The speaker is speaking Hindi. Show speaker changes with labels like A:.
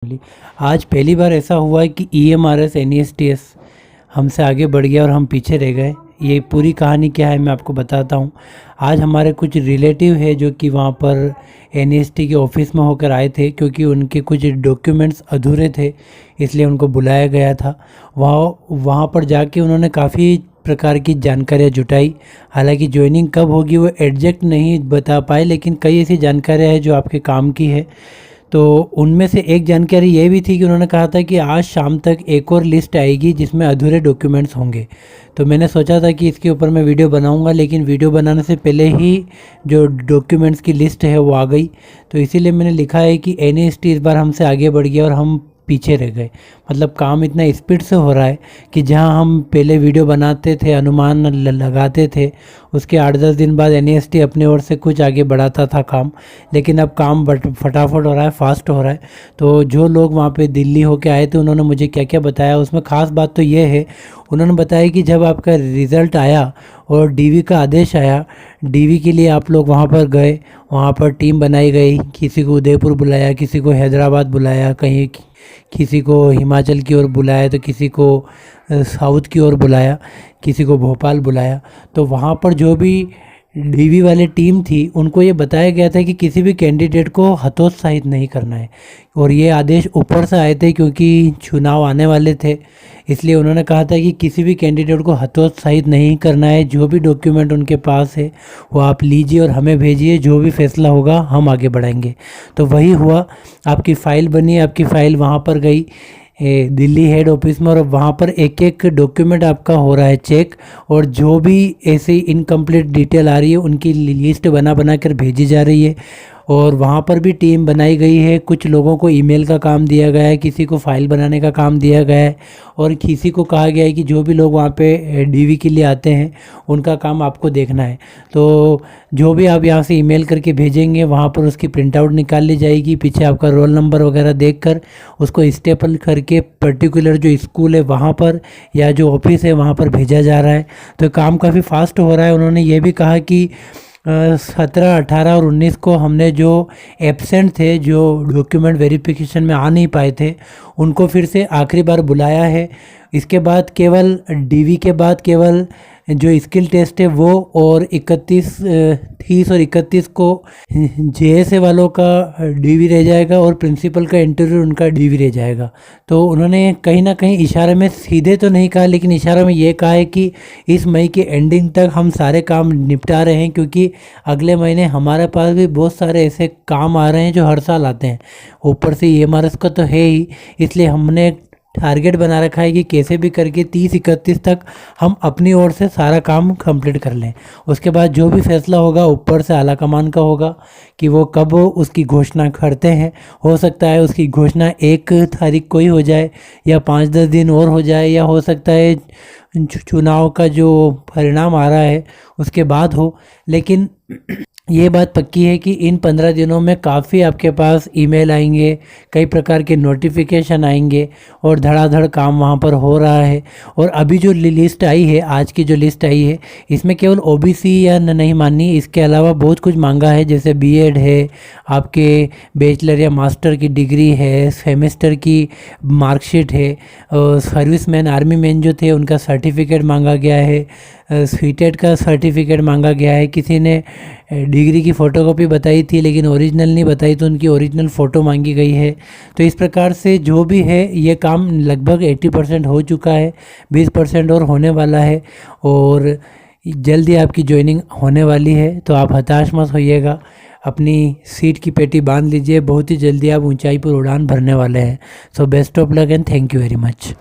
A: आज पहली बार ऐसा हुआ है कि EMRS NESTS हमसे आगे बढ़ गया और हम पीछे रह गए। ये पूरी कहानी क्या है मैं आपको बताता हूँ। आज हमारे कुछ रिलेटिव है जो कि वहाँ पर NEST के ऑफिस में होकर आए थे, क्योंकि उनके कुछ डॉक्यूमेंट्स अधूरे थे, इसलिए उनको बुलाया गया था। वहाँ पर जाके उन्होंने काफ़ी प्रकार की जानकारियाँ जुटाई। हालांकि ज्वाइनिंग कब होगी वो एग्जैक्ट नहीं बता पाए, लेकिन कई ऐसी जानकारियाँ हैं जो आपके काम की है। तो उनमें से एक जानकारी ये भी थी कि उन्होंने कहा था कि आज शाम तक एक और लिस्ट आएगी जिसमें अधूरे डॉक्यूमेंट्स होंगे। तो मैंने सोचा था कि इसके ऊपर मैं वीडियो बनाऊंगा, लेकिन वीडियो बनाने से पहले ही जो डॉक्यूमेंट्स की लिस्ट है वो आ गई। तो इसीलिए मैंने लिखा है कि NEST इस बार हमसे आगे बढ़ गया और हम पीछे रह गए। मतलब काम इतना स्पीड से हो रहा है कि जहां हम पहले वीडियो बनाते थे, अनुमान लगाते थे, उसके 8-10 दिन बाद NEST अपने ओर से कुछ आगे बढ़ाता था काम। लेकिन अब काम फटाफट हो रहा है, फास्ट हो रहा है। तो जो लोग वहाँ पे दिल्ली होके आए थे उन्होंने मुझे क्या क्या बताया, उसमें ख़ास बात तो ये है, उन्होंने बताया कि जब आपका रिज़ल्ट आया और DV का आदेश आया, DV के लिए आप लोग वहाँ पर गए, वहाँ पर टीम बनाई गई। किसी को उदयपुर बुलाया, किसी को हैदराबाद बुलाया, कहीं किसी को हिमाचल की ओर बुलाया, तो किसी को साउथ की ओर बुलाया, किसी को भोपाल बुलाया। तो वहाँ पर जो भी DV वाली टीम थी उनको ये बताया गया था कि किसी भी कैंडिडेट को हतोत्साहित नहीं करना है। और ये आदेश ऊपर से आए थे क्योंकि चुनाव आने वाले थे, इसलिए उन्होंने कहा था कि किसी भी कैंडिडेट को हतोत्साहित नहीं करना है। जो भी डॉक्यूमेंट उनके पास है वो आप लीजिए और हमें भेजिए, जो भी फैसला होगा हम आगे बढ़ाएंगे। तो वही हुआ, आपकी फ़ाइल बनी, आपकी फ़ाइल वहाँ पर गई दिल्ली हेड ऑफिस में, और वहाँ पर एक एक डॉक्यूमेंट आपका हो रहा है चेक। और जो भी ऐसी इनकम्प्लीट डिटेल आ रही है उनकी लिस्ट बना कर भेजी जा रही है। और वहाँ पर भी टीम बनाई गई है। कुछ लोगों को ईमेल का काम दिया गया है, किसी को फाइल बनाने का काम दिया गया है, और किसी को कहा गया है कि जो भी लोग वहाँ पे DV के लिए आते हैं उनका काम आपको देखना है। तो जो भी आप यहाँ से ईमेल करके भेजेंगे वहाँ पर उसकी प्रिंट आउट निकाल ली जाएगी, पीछे आपका रोल नंबर वगैरह देखकर उसको स्टेपल करके पर्टिकुलर जो स्कूल है वहाँ पर या जो ऑफिस है वहाँ पर भेजा जा रहा है। तो काम काफ़ी फास्ट हो रहा है। उन्होंने ये भी कहा कि 17, 18 और 19 को हमने जो एब्सेंट थे, जो डॉक्यूमेंट वेरिफिकेशन में आ नहीं पाए थे, उनको फिर से आखिरी बार बुलाया है। इसके बाद केवल DV के बाद केवल जो स्किल टेस्ट है वो, और 30 और 31 को JSA वालों का DV रह जाएगा और प्रिंसिपल का इंटरव्यू उनका DV रह जाएगा। तो उन्होंने कहीं ना कहीं इशारे में, सीधे तो नहीं कहा लेकिन इशारे में ये कहा है कि इस मई के एंडिंग तक हम सारे काम निपटा रहे हैं, क्योंकि अगले महीने हमारे पास भी बहुत सारे ऐसे काम आ रहे हैं जो हर साल आते हैं। ऊपर से EMRS का तो है ही, इसलिए हमने टारगेट बना रखा है कि कैसे भी करके 30-31 तक हम अपनी ओर से सारा काम कंप्लीट कर लें। उसके बाद जो भी फैसला होगा ऊपर से आला कमान का होगा कि वो कब उसकी घोषणा करते हैं। हो सकता है उसकी घोषणा 1 तारीख को ही हो जाए, या 5-10 दिन और हो जाए, या हो सकता है चुनाव का जो परिणाम आ रहा है उसके बाद हो। लेकिन ये बात पक्की है कि इन 15 दिनों में काफ़ी आपके पास ईमेल आएंगे, कई प्रकार के नोटिफिकेशन आएंगे, और धड़ाधड़ काम वहाँ पर हो रहा है। और अभी जो लिस्ट आई है, आज की जो लिस्ट आई है, इसमें केवल OBC या नहीं माननी, इसके अलावा बहुत कुछ मांगा है, जैसे B.Ed है, आपके बैचलर या मास्टर की डिग्री है, सेमेस्टर की मार्कशीट है, सर्विसमैन आर्मी मैन जो थे उनका सर्टिफिकेट मांगा गया है, CTET का सर्टिफिकेट मांगा गया है। किसी ने डिग्री की फ़ोटोकॉपी बताई थी लेकिन ओरिजिनल नहीं बताई, तो उनकी ओरिजिनल फ़ोटो मांगी गई है। तो इस प्रकार से जो भी है ये काम लगभग 80% हो चुका है, 20% और होने वाला है, और जल्दी आपकी ज्वाइनिंग होने वाली है। तो आप हताश मत होइएगा, अपनी सीट की पेटी बांध लीजिए, बहुत ही जल्दी आप ऊंचाई पर उड़ान भरने वाले हैं। So best of luck and thank you very much.